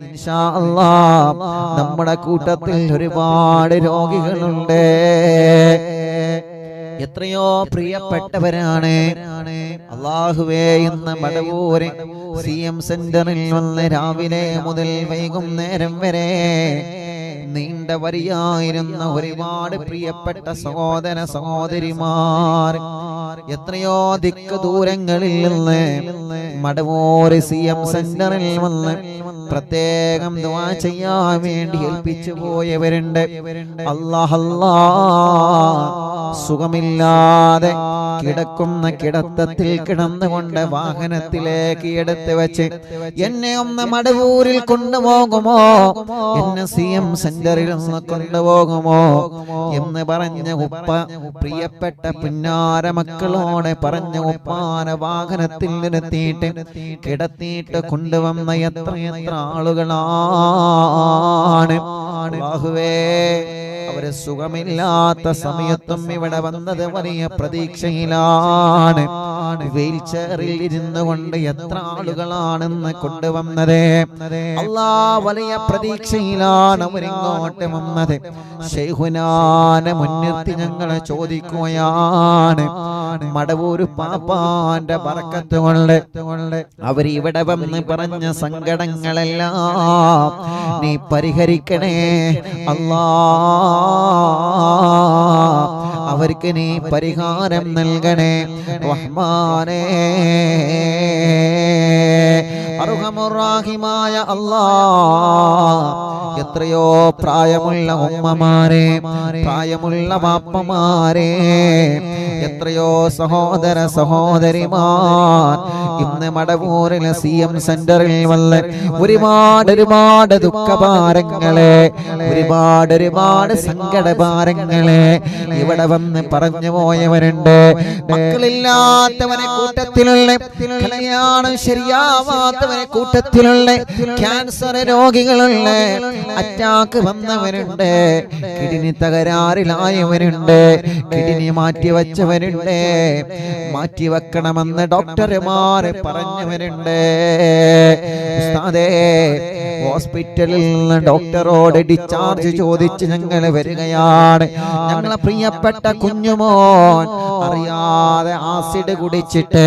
ഇൻഷാ അല്ലാഹ് നമ്മുടെ കൂട്ടത്തിൽ ഒരുപാട് രോഗികളുണ്ട്. എത്രയോ പ്രിയപ്പെട്ടവരാണ്. അല്ലാഹുവേ, ഇന്ന് മടവൂര് CM സെന്ററിൽ വന്ന് രാവിലെ മുതൽ വൈകുന്നേരം വരെ നീണ്ട വരിയായിരുന്ന ഒരുപാട് പ്രിയപ്പെട്ട സഹോദര സഹോദരിമാർ എത്രയോ ദിക്ക് ദൂരങ്ങളിൽ നിന്ന് മടവൂര് CM സെന്ററിൽ വന്ന് പ്രത്യേകം ദുആ ചെയ്യാൻ വേണ്ടി ഏൽപ്പിച്ചു പോയവരുണ്ട്. അല്ലാഹ് സുഖമില്ലാതെ കിടക്കുന്ന കിടത്തത്തിൽ കിടന്നുകൊണ്ട് വാഹനത്തിലേക്ക് എടുത്ത് വെച്ച് എന്നെ ഒന്ന് മടവൂരിൽ കൊണ്ടുപോകുമോ, എന്നെ CM സെന്ററിൽ ഒന്ന് കൊണ്ടുപോകുമോ എന്ന് പറഞ്ഞ ഉപ്പ പ്രിയപ്പെട്ട പുന്നാര മക്കളോട് പറഞ്ഞ ഉപ്പാന വാഹനത്തിൽ നിർത്തിയിട്ട് കിടത്തിയിട്ട് കൊണ്ടുവന്ന എത്ര ആളുകളാണ്. അല്ലാഹുവേ, അവര് സുഖമില്ലാത്ത സമയത്തും ഇവിടെ വന്നത് വലിയ പ്രതീക്ഷയിലാണ്. വീൽ ചെയറിൽ ഇരുന്നു കൊണ്ട് എത്ര ആളുകളാണെന്ന് കൊണ്ടുവന്നത്. അല്ലാഹ്, വലിയ പ്രതീക്ഷയിലാണ് അവരിങ്ങോട്ട് വന്നത്. ശൈഖുനാനെ മുൻനിർത്തി ഞങ്ങളെ ചോദിക്കുകയാണ്, മടവൂര് പാപ്പാന്റെ ബറക്കത്ത് കൊണ്ട് അവരിവിടെ വന്ന് പറഞ്ഞ സങ്കടങ്ങളെല്ലാം നീ പരിഹരിക്കണേ അല്ലാഹ്. അവർക്ക് നീ പരിഹാരം നൽകണേ റഹ്മാനേ. അർഹമുർ-റഹീമായ അല്ലാഹ്, എത്രയോ പ്രായമുള്ള ഉമ്മമാരെ, പ്രായമുള്ള വാപ്പമാരെ, എത്രയോ സഹോദര സഹോദരിമാർ ഇന്ന് മടവൂരിലെ CM സെന്ററിൽ വന്ന് ഒരുപാട് ദുഃഖഭാരങ്ങളെ, ഒരുപാട് സങ്കടഭാരങ്ങളെ ഇവിടെ വന്ന് പറഞ്ഞു പോയവരുണ്ട്. മക്കളില്ലാത്തവരെ കൂട്ടത്തിലുള്ള, കല്യാണം ശരിയാവാത്തവരെ കൂട്ടത്തിലുള്ള, ക്യാൻസർ രോഗികളുള്ള, അറ്റാക്ക് വന്നവരുണ്ട്, കിഡ്നി തകരാറിലായവരുണ്ട്, കിഡ്നി മാറ്റിവെച്ചവരുണ്ട്, മാറ്റിവെക്കണമെന്ന് ഡോക്ടർമാർ പറഞ്ഞവരുണ്ട്. ഉസ്താദേ, ഹോസ്പിറ്റലിൽ നിന്ന് ഡോക്ടറോട് ഡിസ്ചാർജ് ചോദിച്ച് ഞങ്ങൾ വരികയാണ്. ഞങ്ങളെ പ്രിയപ്പെട്ട കുഞ്ഞുമോൻ അറിയാതെ ആസിഡ് കുടിച്ചിട്ട്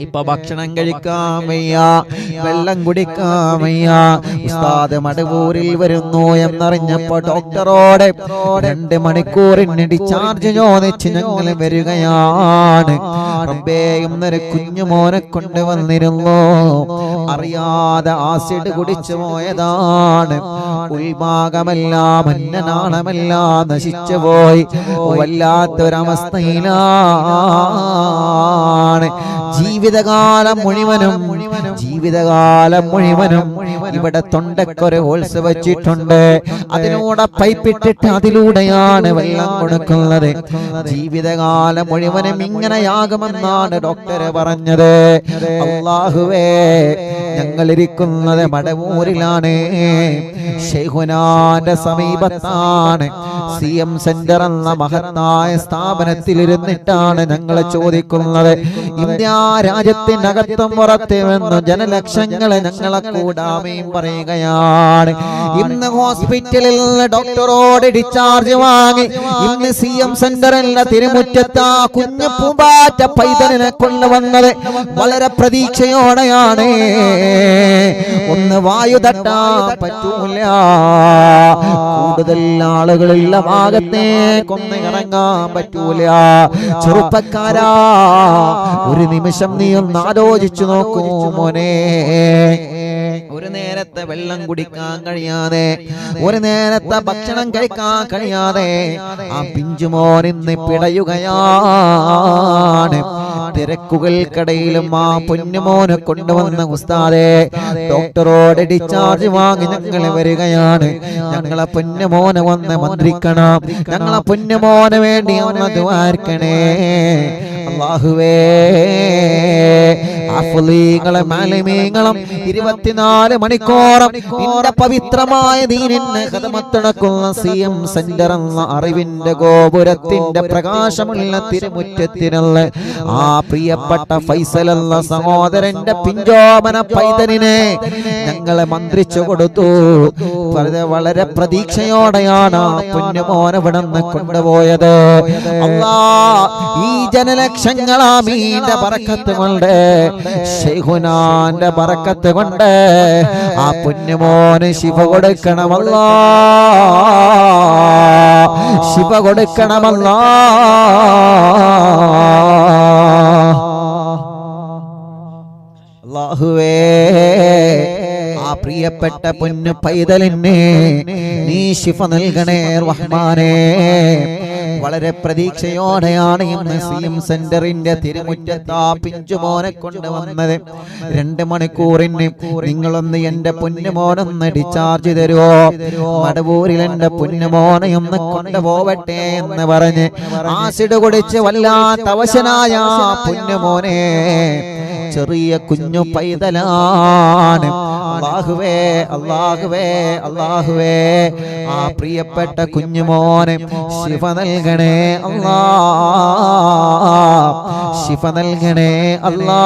ഇപ്പൊ ഭക്ഷണം കഴിക്കാൻ വയ്യ, വെള്ളം കുടിക്കാൻ വയ്യ. ഉസ്താദ് മടവൂരിൽ വരുന്നു എന്നറിഞ്ഞപ്പോ ഡോക്ടറോട് 2 മണിക്കൂറിന് ഡിസ്ചാർജ് ചോദിച്ച് ഞങ്ങൾ വരികയാണ്. റബ്ബേ, ഇന്നൊരു കുഞ്ഞുമോനെ കൊണ്ടുവന്നിരുന്നു, അറിയാതെ ആസിഡ് കുടിച്ചു പോയതാണ്. ഉൾഭാഗമെല്ലാം അന്നനാളമെല്ലാം നശിച്ചു പോയി, വല്ലാത്തൊരവസ്ഥയിലാണ്. ജീവിതകാലം മുഴുവനും ഇവിടെ തൊണ്ടക്കൊരു ഹോൾസ് വെച്ചിട്ടുണ്ട്. അതിലൂടെ പൈപ്പിട്ടിട്ട് അതിലൂടെയാണ് വെള്ളം കൊടുക്കുന്നത്. ജീവിതകാലം മുഴുവനും ഇങ്ങനെയാകുമെന്നാണ് ഡോക്ടർ പറഞ്ഞത്. അല്ലാഹുവേ, ഞങ്ങൾ ഇരിക്കുന്നത് മടവൂരിലാണ്, ശൈഖുനാന്റെ സമീപത്താണ്. CM സെന്റർ എന്ന മഹത്തായ സ്ഥാപനത്തിൽ ഇരുന്നിട്ടാണ് ഞങ്ങൾ ചോദിക്കുന്നത്. ഇന്ത്യ രാജ്യത്തിനകത്തും പുറത്തും നിന്ന് ജനലക്ഷങ്ങളെ ഞങ്ങളെ കൂടാമയും പറയുകയാണ്. ഇന്ന് ഹോസ്പിറ്റലിൽ നിന്ന് ഡോക്ടറോട് ഡിസ്ചാർജ് വാങ്ങി ഇന്ന് CM സെന്ററിലെ തിരുമുറ്റത്ത് കുഞ്ഞു പൂമ്പാറ്റ പൈതലിനെ കൊണ്ടുവന്നത് വളരെ പ്രതീക്ഷയോടെയാണ്. ഒന്ന് വായു തട്ടാൻ പറ്റൂല, കൂടുതൽ ആളുകളുള്ള ഭാഗത്തേക്കൊന്ന് ഇറങ്ങാൻ പറ്റൂല. ചെറുപ്പക്കാരാ, ഒരു നിമിഷം നീ ഒന്ന് ആലോചിച്ചു നോക്കൂ മോനെ. ഒരു നേരത്തെ വെള്ളം കുടിക്കാൻ കഴിയാതെ, ഒരു നേരത്തെ ഭക്ഷണം കഴിക്കാൻ കഴിയാതെ ആ പിഞ്ചുമോൻ ഇന്ന് പിടയുകയാണ്. തിരക്കുകൾക്കിടയിലും ആ പൊന്നുമോനെ കൊണ്ടുവന്ന ഉസ്താദേ, ഡോക്ടറോട് ഡിസ്ചാർജ് വാങ്ങി ഞങ്ങൾ വരികയാണ്. ഞങ്ങളെ പൊന്നുമോനെ വന്ന് മന്ത്രിക്കണം, ഞങ്ങളെ പൊന്നുമോനെ വേണ്ടി ഒന്ന് ദുആർക്കണേ. അല്ലാഹുവേ അഫ്ളീങ്ങളും ആലിമീങ്ങളും 24 മണിക്കൂറും നിന്റെ പവിത്രമായ ദീനിനെ ഖിദ്മത്ത് നടക്കുന്ന സിഎം സെന്റർ എന്ന അറിവിന്റെ ഗോപുരത്തിന്റെ പ്രകാശമുള്ള തിരുമുറ്റത്തിനുള്ള ആ പ്രിയപ്പെട്ട ഫൈസൽ എന്ന സഹോദരന്റെ പിഞ്ചോമന പൈതലിനെ ഞങ്ങളെ മന്ത്രിച്ചു കൊടുത്തു. വളരെ പ്രതീക്ഷയോടെയാണ് പൊന്നുമോനെ ഇവിടുന്ന് കൊണ്ടുപോയത്. അല്ലാഹ് ഈ ജനലക്ഷങ്ങളാമീന്റെ ബറക്കത്ത് കൊണ്ട് ശൈഖുനാന്റെ ബറക്കത്ത് കൊണ്ട് ആ പൊന്നുമോന് ശിഫ കൊടുക്കണമല്ലാ, ശിഫ കൊടുക്കണമല്ലാ. അല്ലാഹുവേ ആ പ്രിയപ്പെട്ട പൊന്നു പൈതലിനെ നീ ശിഫ നൽകണേ റഹ്മാനേ. വളരെ പ്രതീക്ഷയോടെയാണ് ഇന്ന് സിഎം സെന്ററിന്റെ തിരുമുറ്റത്ത് ആ പിഞ്ചുമോനെ കൊണ്ടുവന്നത്. 2 മണിക്കൂറിന് നിങ്ങളൊന്ന് എന്റെ പൊന്നുമോനൊന്ന് ഡിസ്ചാർജ് തരുമോ, മടവൂരിൽ എന്റെ പൊന്നുമോനെ ഒന്ന് കൊണ്ടുപോവട്ടെ എന്ന് പറഞ്ഞ് ആസിഡ് കുടിച്ച് വല്ലാത്ത അവശനായ പൊന്നുമോനെ, ചെറിയ കുഞ്ഞു പൈതലാണ്. അല്ലാഹുവേ അല്ലാഹുവേ അല്ലാഹുവേ ആ പ്രിയപ്പെട്ട കുഞ്ഞുമോനെ ശിഫ നൽകണേ അല്ലാ, ശിഫ നൽകണേ അല്ലാ,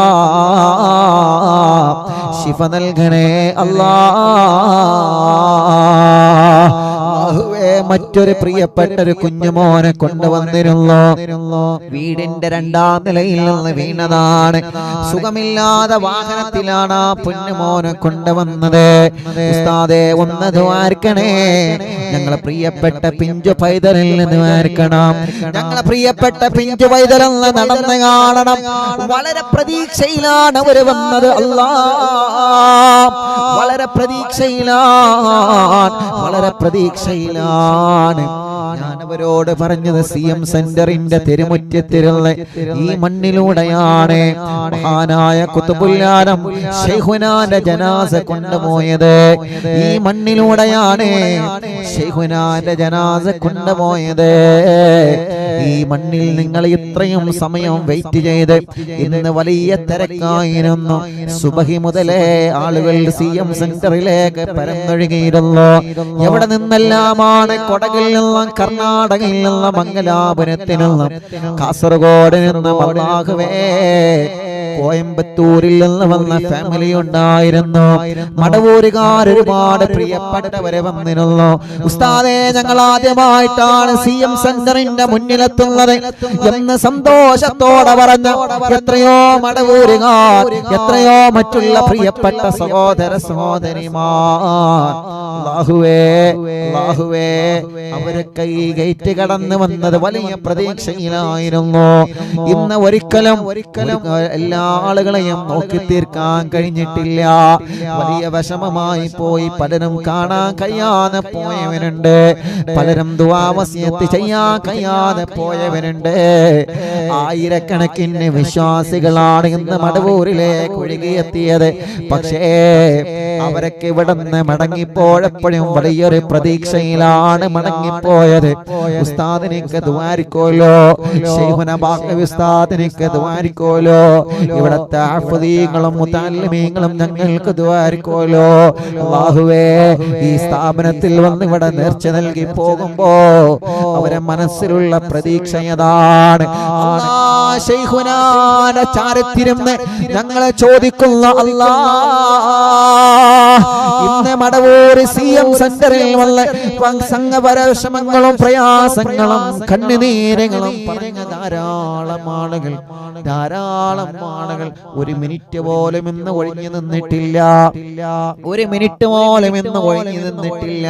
ശിഫ നൽകണേ അല്ലാ. മറ്റൊരു പ്രിയപ്പെട്ട ഒരു കുഞ്ഞുമോനെ കൊണ്ടുവന്നിരുന്നു. വീടിന്റെ 2ാം നിലയിൽ നിന്ന് വീണതാണ്. സുഖമില്ലാതെ വാഹനത്തിലാണ് ആ പൊന്നുമോനെ കൊണ്ടുവന്നത്. ഉസ്താദേ ഒന്ന് ദ്വാരക്കണേ, ഞങ്ങളെ പ്രിയപ്പെട്ട പിഞ്ചു പൈതലിൽ നിന്ന് ദ്വാരക്കണം. ഞങ്ങളെ പ്രിയപ്പെട്ട പിഞ്ചു പൈതലിൽ നടന്ന് കാണണം. വളരെ പ്രതീക്ഷയിലാണ് അവര് വന്നത്. അല്ലാഹ് വളരെ പ്രതീക്ഷയിലാണ്, വളരെ പ്രതീക്ഷയിലാണ്. ഞാൻ അവരോട് പറഞ്ഞത് സിഎം സെന്ററിന്റെ തിരുമുറ്റത്തിലുള്ള ഈ മണ്ണിലൂടെയാണ് മഹാനായ ഖുത്ബുൽ ആലം ശൈഖുനാന്റെ ജനാസ കൊണ്ടുപോയത്. ഈ മണ്ണിലൂടെയാണ് ശൈഖുനാന്റെ ജനാസ കൊണ്ടുപോയത്. ഈ മണ്ണിൽ നിങ്ങൾ ഇത്രയും സമയം വെയിറ്റ് ചെയ്ത് ഇന്ന് വലിയ തിരക്കായിരുന്നു. സുബഹി മുതലേ ആളുകൾ സിഎം സെന്ററിലേക്ക് പരന്നൊഴുകിയിരുന്നു. എവിടെ നിന്നെല്ലാമാണ്, കൊടകിൽ നിന്നും കർണാടകയിൽ നിന്നും മംഗലാപുരത്തിൽ നിന്നും കാസർഗോഡ് നിന്നും അല്ലാഹുവേ കോയമ്പത്തൂരിൽ നിന്ന് വന്ന ഫാമിലി ഉണ്ടായിരുന്നു. മടവൂരുകാർ ഒരുപാട് പ്രിയപ്പെട്ടവരെ വന്നിരുന്നു. ഉസ്താദേ ഞങ്ങൾ ആദ്യമായിട്ടാണ് സിഎം സെന്ററിന്റെ മുന്നിലെത്തുന്നത് എന്ന് സന്തോഷത്തോടെ പറഞ്ഞ എത്രയോ മടവൂരുകാർ, എത്രയോ മറ്റുള്ള പ്രിയപ്പെട്ട സഹോദര സഹോദരിമാർ. അല്ലാഹുവേ അല്ലാഹുവേ അവരൊക്കെ ഈ ഗേറ്റ് കടന്നു വന്നത് വലിയ പ്രതീക്ഷയിലായിരുന്നു. ഇന്ന് ഒരിക്കലും എല്ലാ ആളുകളെയും നോക്കി തീർക്കാൻ കഴിഞ്ഞിട്ടില്ല. വലിയ വിഷമമായി പോയി. പലരും കാണാൻ കഴിയാതെ പോയവരുണ്ട്, പലരും ദുആ വസിയത്ത് ചെയ്യാൻ കഴിയാതെ പോയവരുണ്ട്. ആയിരക്കണക്കിന് വിശ്വാസികളാണ് ഇന്ന് മടവൂരിലേക്ക് ഒഴുകിയെത്തിയത്. പക്ഷേ അവരൊക്കെ ഇവിടെ നിന്ന് മടങ്ങിപ്പോഴപ്പോഴും വലിയൊരു പ്രതീക്ഷയിലാണ് മടങ്ങിപ്പോയത്. ഉസ്താദിനിക്ക് ദുആരിക്കോലോ, ശൈഖുന ബാഖവി ഉസ്താദിനിക്ക് ദുആരിക്കോലോ, ഇവിടത്തെ ആഫദീങ്ങളും മുതഅല്ലിമീങ്ങളും ഞങ്ങൾക്ക് ദുആരിക്കോലോ. അല്ലാഹുവേ ഈ സ്ഥാപനത്തിൽ വന്ന് ഇവിടെ നേർച്ച നൽകി പോകുമ്പോ അവരെ മനസ്സിലുള്ള പ്രതീക്ഷ ഏതാണ്? അല്ലാഹ് ശൈഖുനാന്റെ ചാരത്തിരുന്ന് ഞങ്ങളെ ചോദിക്കുന്ന അല്ലാഹ് ഇന്ന് മടവൂർ സിഎം സെന്ററിൽ വന്ന് സംഘപരശ്രമങ്ങളും പ്രയാസങ്ങളും കണ്ണുനീരങ്ങളും പറഞ്ഞ ധാരാളം ആളുകൾ ഒരു മിനിറ്റ് പോലും ഇന്ന് ഒഴിഞ്ഞു നിന്നിട്ടില്ല. ഒരു മിനിറ്റ് പോലും ഇന്ന് ഒഴിഞ്ഞു നിന്നിട്ടില്ല.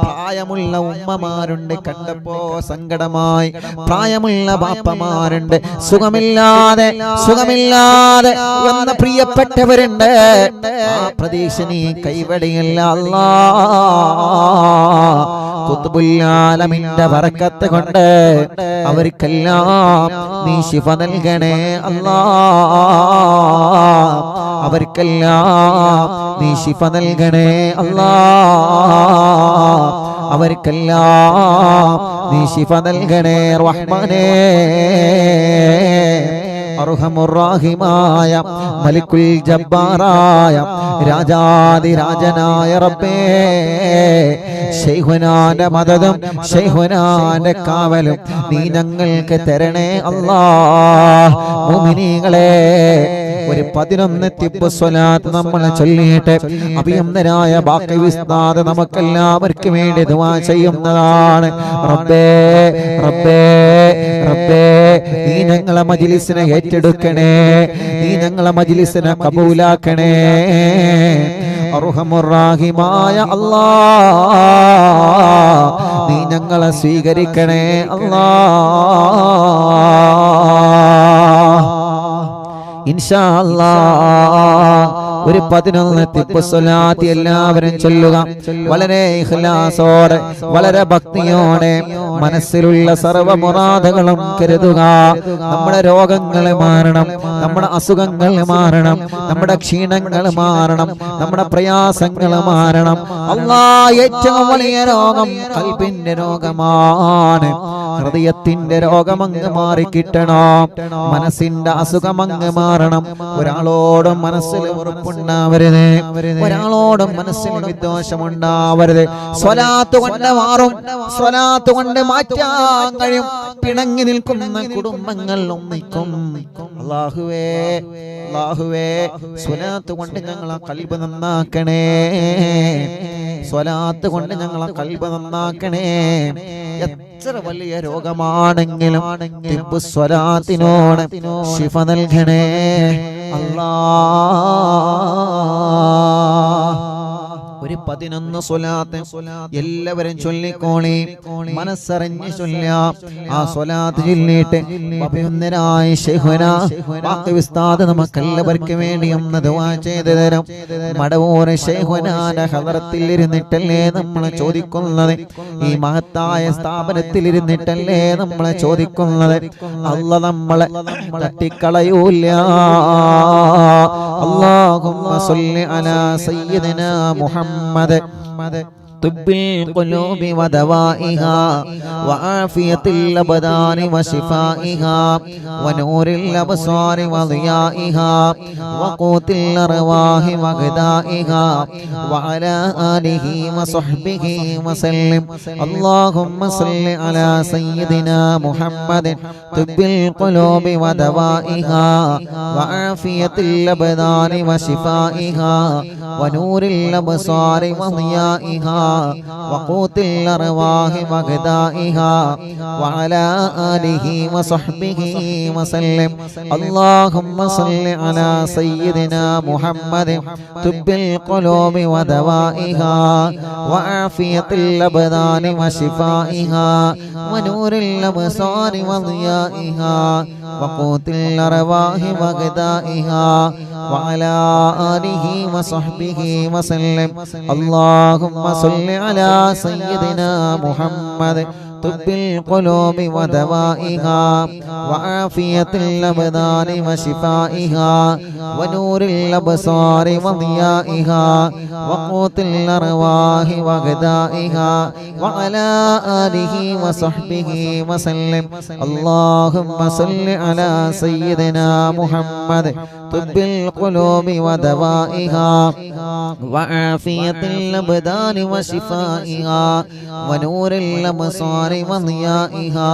പ്രായമുള്ള ഉമ്മമാരുണ്ട്, കണ്ടപ്പോ സങ്കടമായി. പ്രായമുള്ള ബാപ്പമാരുണ്ട്, സുഖമില്ലാതെ വന്ന പ്രിയപ്പെട്ടവരുണ്ട്. ആ പ്രതീക്ഷ നീ കൈവടിയില്ല അല്ലാഹ്. ഖുത്ബുൽ ആലമിന്റെ ബറക്കത്ത് കൊണ്ട് അവർക്കെല്ലാം നീ ശിഫ നൽകണേ അല്ലാഹ്. അവർക്കെല്ലാം നീ ശിഫ നൽകണേ അല്ലാഹ്. അവർക്കെല്ലാം നീ ശിഫ നൽകണേ റഹ്മാനേ. അർഹമുർ-റഹീമായ മലിക്കുൽ ജബ്ബാറായ രാജാതിരാജനായ റബ്ബേ, ശൈഖുനാന്റെ മദദും ശൈഖുനാന്റെ കാവലും നീ ഞങ്ങൾക്ക് തരണേ അല്ലാഹ്. മുഅ്മിനീങ്ങളെ, ഒരു 11 തിബ്ബ് സ്വലാത്ത് നമ്മൾ ചൊല്ലിയിട്ട് അഭിയന്തരായ ബാക്കി ഉസ്താദ് നമുക്കെല്ലാവർക്കും വേണ്ടി ദുആ ചെയ്യുന്നതാണ്. റബ്ബേ റബ്ബേ റബ്ബേ, നീ ഞങ്ങളെ മജ്ലിസിനെ ഏറ്റെടുക്കണേ, നീ ഞങ്ങളെ മജ്ലിസിനെ കബൂലാക്കണേ. അർഹമുർ-റഹീമായ അല്ലാഹ്, നീ ഞങ്ങളെ സ്വീകരിക്കണേ അല്ലാഹ്. ഇൻഷാ അല്ലാഹ് ഒരു 11 തിബ്ബ് സ്വലാത്ത് എല്ലാവരും ചൊല്ലുക. വളരെ ഇഖ്ലാസോടെ, വളരെ ഭക്തിയോടെ മനസ്സിലുള്ള സർവ്വ മുറാദുകളും കരുതുക. നമ്മുടെ രോഗങ്ങൾ മാറണം, നമ്മുടെ അസുഖങ്ങൾ മാറണം, നമ്മുടെ ക്ഷീണങ്ങൾ മാറണം, നമ്മുടെ പ്രയാസങ്ങൾ മാറണം. അല്ലാഹ്, ഏറ്റവും വലിയ രോഗം ഖൽബിന്റെ രോഗമാണ്. ഹൃദയത്തിന്റെ രോഗമങ്ങ് മാറിക്കിട്ടണം, മനസ്സിന്റെ അസുഖമങ്ങ് മാറണം. ഒരാളോടും മനസ്സിൽ ഉറപ്പുണ്ടാവരുത്, ഒരാളോടും മനസ്സിൽ വിദ്വേഷമുണ്ടാവരുത്. സ്വലാത്ത് കൊണ്ട് മാറും, സ്വലാത്ത് കൊണ്ട് മാറ്റാൻ കഴിയും. പിണങ്ങി നിൽക്കുന്ന കുടുംബങ്ങൾ ഒന്നിക്കും. അല്ലാഹുവേ അല്ലാഹുവേ, സ്വലാത്ത് കൊണ്ട് ഞങ്ങളെ ഖൽബ് നന്നാക്കണേ, സ്വലാത്ത് കൊണ്ട് ഞങ്ങളെ ഖൽബ് നന്നാക്കണേ. എത്ര വലിയ രോഗമാണെങ്കിലും തിബ്ബ് സ്വലാത്തിനോട് ശിഫ നൽകണേ അല്ലാഹ്. ഒരു 11 സ്വലാത്ത് എല്ലാവരും ചൊല്ലിക്കോളി, മനസ്സറിഞ്ഞ് ചൊല്ലാം. ആ സ്വലാത്ത് ചൊല്ലിയിട്ട് അഭിനന്ദനായ ശൈഖുനാ ബാക്കി ഉസ്താദ് നമുക്കെല്ലാവർക്കും വേണ്ടി ഒന്ന് ദുആ ചെയ്തു തരും. മടവൂർ ശൈഖുനാന്റെ ഹദറത്തിൽ ഇരുന്നിട്ടല്ലേ നമ്മൾ ചോദിക്കുന്നത്, ഈ മഹത്തായ സ്ഥാപനത്തിൽ ഇരുന്നിട്ടല്ലേ നമ്മൾ ചോദിക്കുന്നത്. അല്ലാഹ് നമ്മളെ തട്ടിക്കളയൂല. അല്ലാഹുമ്മ സ്വല്ലി അലാ സയ്യിദിനാ മുഹമ്മദ് طب القلوب ودوائها وعافية الأبدان وشفائها ونور الأبصار وضيائها وقوت الأرواح وغذائها وعلى آله وصحبه وسلم. اللهم صل على سيدنا محمد طب القلوب ودوائها وعافية الأبدان وشفائها ونور الأبصار وضيائها وقوت الأرواح وغذائها وعلى آله وصحبه وسلم. اللهم صل على سيدنا محمد طب القلوب ودوائها وعافية الأبدان وشفائها ونور الأبصار وضيائها وقوت الأرواح وغذائها وعلى آله وصحبه وسلم. اللهم صل على سيدنا محمد طب القلوب ودوائها وعافية الأبدان وشفائها ونور الأبصار وضيائها وقوت الأرواح وغذائها وعلى آله وصحبه وسلم. اللهم صل على سيدنا محمد طب القلوب ودوائها وعافية الأبدان وشفائها ونور الأبصار وضيائها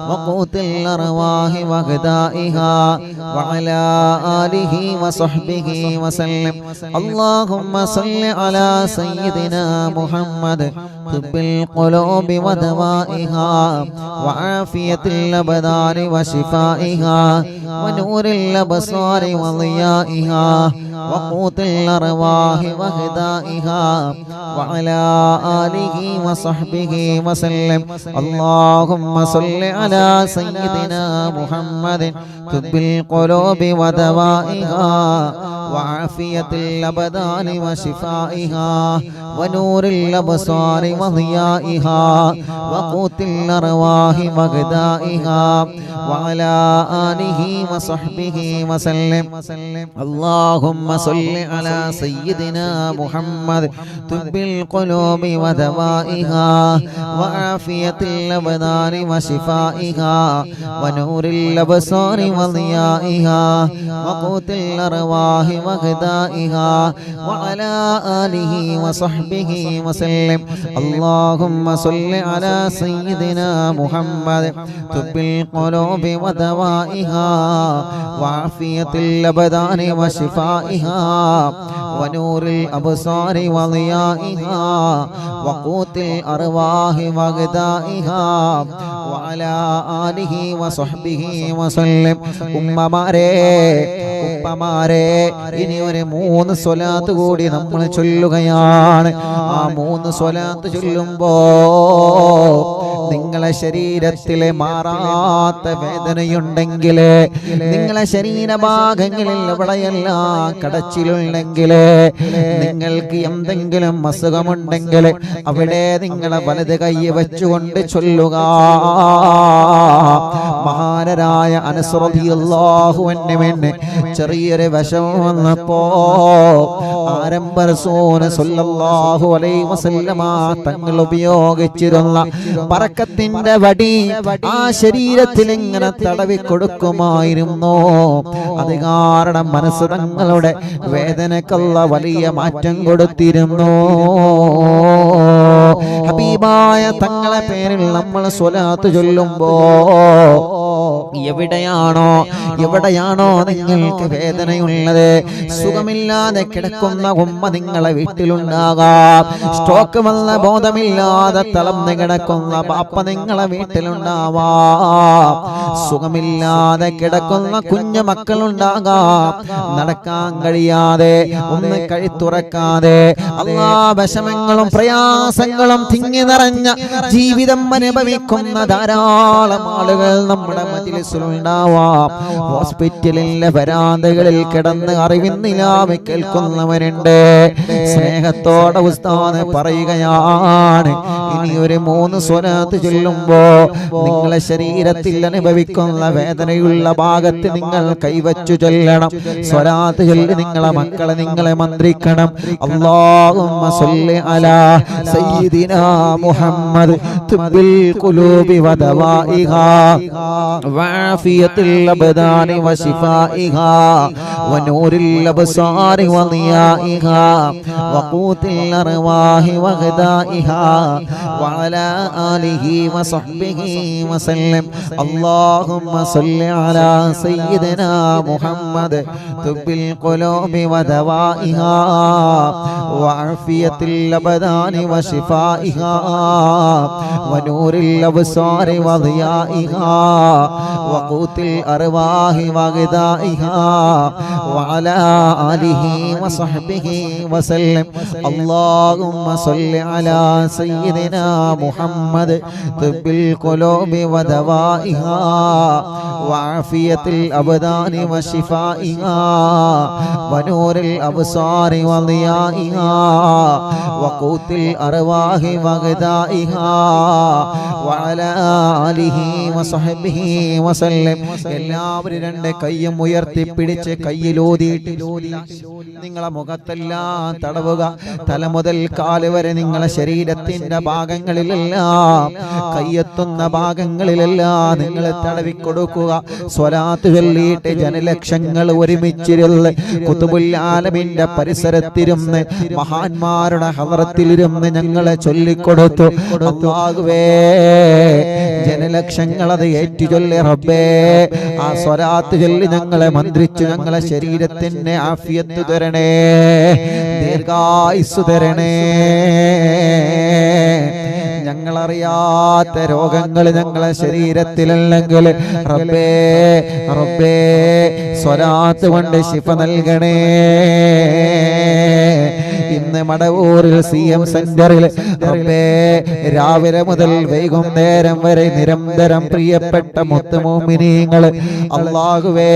وقوت الأرواح وغذائها وعلى آله وصحبه وسلم. اللهم صل على سيدنا محمد طب القلوب ودوائها وعافية الأبدان وشفائها ونور الأبصار وضيائها وقوت الأرواح وغذائها وعلى آله وصحبه وسلم. اللهم صل على سيدنا محمد طب القلوب ودوائها وعافية الأبدان وشفائها ونور الأبصار وضيائها وقوت الأرواح وغذائها وعلى آله وصحبه وسلم. اللهم صل على سيدنا محمد طب القلوب ودوائها وعافية الأبدان وشفائها ونور الأبصار وضيائها وقوت الأرواح وغذائها وعلى آله وصحبه وسلم. اللهم صل على سيدنا محمد طب القلوب ودوائها وعافية الأبدان وشفائها ونور الأبصار وضيائها وقوت الأرواح وغذائها وعلى آله وصحبه وسلم. ഉമ്മമാരെ ഇനി ഒരു 3 സ്വലാത്ത് കൂടി നമ്മൾ ചൊല്ലുകയാണ്. ആ 3 സ്വലാത്ത് ചൊല്ലുമ്പോ നിങ്ങളെ ശരീരത്തിലെ മാറാത്ത വേദനയുണ്ടെങ്കിൽ, നിങ്ങളെ ശരീരഭാഗങ്ങളിൽ എവിടെയെല്ലാം കടച്ചിലുണ്ടെങ്കിൽ, നിങ്ങൾക്ക് എന്തെങ്കിലും അസുഖമുണ്ടെങ്കിൽ അവിടെ നിങ്ങളെ വലത് കൈ വെച്ചുകൊണ്ട് ചൊല്ലുക. മഹാനരായ അനസ് റളിയല്ലാഹു അൻഹുവിന് ചെറിയൊരു വിഷമം വന്നപ്പോ ആരംഭ റസൂൽ സല്ലല്ലാഹു അലൈഹി വസല്ലമ തങ്ങൾ ഉപയോഗിച്ചിരുന്ന ബറക്കത്തിന്റെ വടി ആ ശരീരത്തിൽ ഇങ്ങനെ തടവി കൊടുക്കുമായിരുന്നു. അത് കാരണം മനസ്സ് തങ്ങളുടെ വേദനക്കുള്ള വലിയ മാറ്റം കൊടുത്തിരുന്നു. ഹബീബായ തങ്ങളെ പേരിൽ നമ്മൾ സ്വലാത്ത് ചൊല്ലുമ്പോ എവിടെയാണോ നിങ്ങൾക്ക് വേദനയുള്ളത്, സുഖമില്ലാതെ കിടക്കുന്ന ഉമ്മ നിങ്ങളെ വീട്ടിലുണ്ടാകാം, സ്ട്രോക്ക് വന്ന ബോധമില്ലാതെ തളർന്ന് കിടക്കുന്ന ബാപ്പ നിങ്ങളെ വീട്ടിലുണ്ടാവാം, സുഖമില്ലാതെ കിടക്കുന്ന കുഞ്ഞു മക്കളുണ്ടാകാം, നടക്കാൻ കഴിയാതെ ഒന്ന് കഴുത്തുറക്കാതെ അല്ലാ വിഷമങ്ങളും പ്രയാസങ്ങളും തിങ്ങി നിറഞ്ഞ ജീവിതം അനുഭവിക്കുന്ന ധാരാളം ആളുകൾ നമ്മുടെ മജ്‌ലിസിലുണ്ടാവാം. ഹോസ്പിറ്റലിലെ വരാന്തകളിൽ കിടന്ന് അറിവിന്നിലാവെ കേൾക്കുന്നവരുണ്ട്. സ്നേഹത്തോടെ ഉസ്താദ് പറയുകയാണ്, ഇനി ഒരു 3 സ്വലാത്ത് ചൊല്ലുമ്പോ നിങ്ങളെ ശരീരത്തിൽ അനുഭവിക്കുന്ന വേദനയുള്ള ഭാഗത്ത് നിങ്ങൾ കൈവച്ചു ചൊല്ലണം. സ്വലാത്ത് ചൊല്ലി നിങ്ങളെ മക്കളെ നിങ്ങളെ മന്ത്രിക്കണം. അല്ലാഹുമ്മ സ്വല്ലി അലാ സയ്യിദിനാ മുഹമ്മദ് തുബ്ബിൽ ഖുലൂബി വദവാഇഹാ വആഫിയത്തുൽ അബ്ദാനി വശിഫാഇഹാ വനൂരിൽ അബ്സാരി വദിയാഇഹാ വഖൂത്തിൽ അർവാഹി വഗദാഇഹാ വഅലാ ആലിഹി വസഹ്ബിഹി വസല്ലം. അല്ലാഹുമ്മ സ്വല്ലി അലാ സയ്യിദിനാ മുഹമ്മദ് തുബ്ബിൽ ഖുലൂബി വദവാഇഹാ വആഫിയത്തുൽ അബ്ദാനി വശിഫാഇഹാ വനൂരിൽ അബ്സാരി വദിയാഇഹാ വഖൂത്തിൽ അർവാഹി വഗദാഇഹാ വഅലാ ആലിഹി വസഹ്ബിഹി വസല്ലം. അല്ലാഹുമ്മ സ്വല്ലി അലാ സയ്യിദിനാ മുഹമ്മദ് തുബ്ബിൽ ഖുലൂബി വദവാഇഹാ വആഫിയത്തുൽ അബ്ദാനി വശിഫാഇഹാ വനൂരിൽ അബ്സാരി വദിയാഇഹാ വഖൂത്തിൽ അർവാഹി വഗദാഇഹാ വഅലാ ആലിഹി വസഹ്ബിഹി വസല്ലം. എല്ലാവരും 2 കൈയും ഉയർത്തിപ്പിടിച്ച് കയ്യിലോതിയിട്ട് നിങ്ങളെ മുഖത്തെല്ലാം തടവുക. തല മുതൽ കാല് വരെ നിങ്ങളെ ശരീരത്തിന്റെ ഭാഗങ്ങളിലെല്ലാം, കയ്യെത്തുന്ന ഭാഗങ്ങളിലെല്ലാം നിങ്ങൾ തടവിക്കൊടുക്കുക. സ്വലാത്ത് ചൊല്ലിയിട്ട് ജനലക്ഷങ്ങൾ ഒരുമിച്ചിരുന്ന് ഖുതുബുൽ ആലമിന്റെ പരിസരത്തിരുന്ന് മഹാന്മാരുടെ ഹളറത്തിലിരുന്ന് ഞങ്ങളെ ചൊല്ലിക്കൊടുത്തു. അല്ലാഹുവേ, ജനലക്ഷങ്ങൾ അത് ഏറ്റു ചൊല്ലി റബ്ബേ, ആ സ്വലാത്ത് ചൊല്ലി ഞങ്ങളെ മന്ത്രിച്ചു ഞങ്ങളെ ശരീരത്തിന് ആഫിയത്ത് തരണേ, ദീർഘായുസ്സ് തരണേ. ഞങ്ങളറിയാത്ത രോഗങ്ങൾ ഞങ്ങളെ ശരീരത്തിലല്ലെങ്കിൽ റബ്ബേ റബ്ബേ സ്വലാത്ത് കൊണ്ട് ശിഫ നൽകണേ. ഇന്ന് മടവൂരിൽ CM സെന്ററിൽ റബ്ബേ രാവിലെ മുതൽ വൈകുന്നേരം വരെ നിരന്തരം പ്രിയപ്പെട്ട മുത്തുമോമിനീങ്ങൾ അല്ലാഹുവേ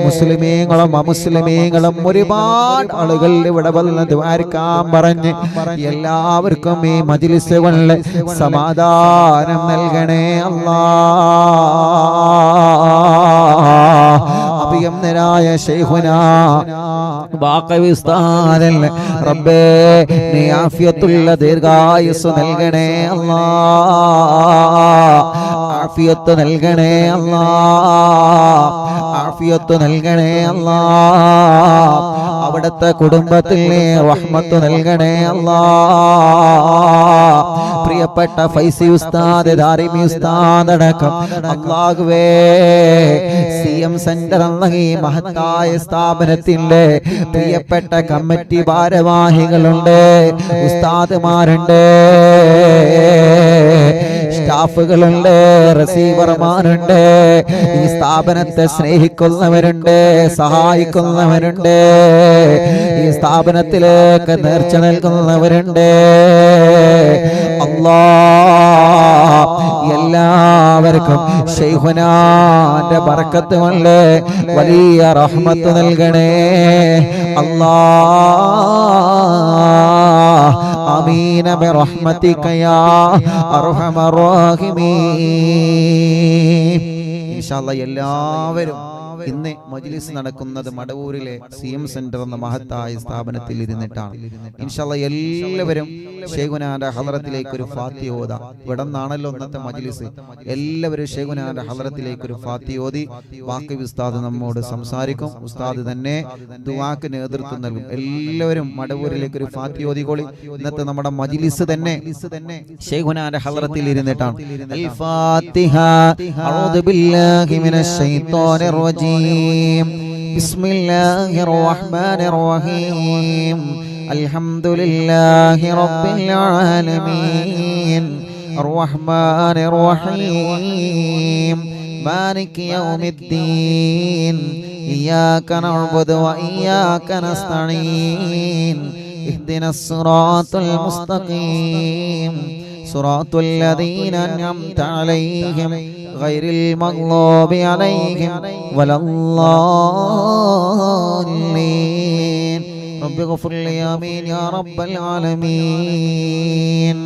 മുസ്ലിമീങ്ങളും അമുസ്ലിമീങ്ങളും ഒരുപാട് ആളുകൾ ഇവിടെ വന്ന് ദുആർക്കാൻ പറഞ്ഞ് എല്ലാവർക്കും ഈ മജ്ലിസുകളിൽ സമാധാനം നൽകണേ അല്ലാഹ് അഭിയംനരായ ശൈഖുനാ ബാഖവി ഉസ്താദ് റബ്ബേ നീ ആഫിയത്തുള്ള ദീർഘായുസ് നൽകണേ അല്ലാഹ് ആഫിയത്ത് നൽകണേ അല്ലാഹ് ആഫിയത്ത് നൽകണേ അല്ലാഹ് അവിടുത്തെ കുടുംബത്തിൽ റഹ്മത്ത് നൽകണേ അല്ലാഹ് പ്രിയപ്പെട്ട ഫൈസി ഉസ്താദ് ദാരിമി ഉസ്താദ് അടക്കം അല്ലാഹുവേ CM സെന്റർ എന്ന ഈ മഹത്തായ സ്ഥാപനത്തിന്റെ പ്രിയപ്പെട്ട കമ്മിറ്റി ഭാരവാഹികളുണ്ട്, ഉസ്താദുമാരുണ്ട്, സ്റ്റാഫുകളുണ്ട്, റിസീവർമാരുണ്ട്, ഈ സ്ഥാപനത്തെ സ്നേഹിക്കുന്നവരുണ്ട്, സഹായിക്കുന്നവരുണ്ട്, ഈ സ്ഥാപനത്തിലേക്ക് നേർച്ച നൽകുന്നവരുണ്ട്. അല്ലാഹ് എല്ലാവർക്കും ശൈഖുനാന്റെ ബർക്കത്ത് കൊണ്ട് വലിയ റഹ്മത്ത് നൽകണേ അല്ലാഹ് ആമീൻ ബിറഹ്മതിക യാ അർഹമർ റഹീമീൻ. ഇൻഷാ അല്ലാഹ് എല്ലാവരും ഇന്ന് മജ്ലിസ് നടക്കുന്നത് മടവൂരിലെ CM സെന്റർ എന്ന മഹത്തായ സ്ഥാപനത്തിൽ ഇരുന്നിട്ടാണ്. ഇൻഷാ അല്ലാഹ് എല്ലാവരും ശൈഖുനാന്റെ ഹളറത്തിലേക്ക് ഒരു ഫാത്തിഹ ഓതാം. ഇവിടെ നിന്നാണല്ലോ ഇന്നത്തെ മജ്ലിസ്. എല്ലാവരും ശൈഖുനാന്റെ ഹളറത്തിലേക്ക് ഒരു ഫാത്തിഹ ഓതി വാഖവി ഉസ്താദ് നമ്മോട് സംസാരിക്കും. ഉസ്താദ് തന്നെ ദുആക്ക് നേതൃത്വം നൽകും. എല്ലാവരും മടവൂരിലേക്ക് ഒരു ഫാത്തിഹ ഓതിക്കോളി. ഇന്നത്തെ നമ്മുടെ മജ്ലിസ് തന്നെ ശൈഖുനാന്റെ ഹളറത്തിൽ ഇരുന്നിട്ടാണ്. അൽ ഫാത്തിഹ അഊദു ബില്ലാഹി മിനശ് ശൈത്വാനിർ റജീം ബിസ്മില്ലാഹിർ റഹ്മാനിർ റഹീം അൽഹംദുലില്ലാഹി റബ്ബിൽ ആലമീൻ അർറഹ്മാനിർ റഹീം മാലികി യൗമിദ്ദീൻ ഇയ്യാക നഅ്ബുദു വ ഇയ്യാക നസ്തഈൻ ഇഹ്ദിനസ് സിറാത്തൽ മുസ്തഖീം സിറാത്തൽ ലദീന അൻഅംത അലൈഹിം ഗൈറിൽ മഗ്ളൂബി അലൈഹിം വലല്ലാലീൻ. റബ്ബി ഗ്ഫിർ ലി ആമീൻ യാ റബ്ബൽ ആലമീൻ.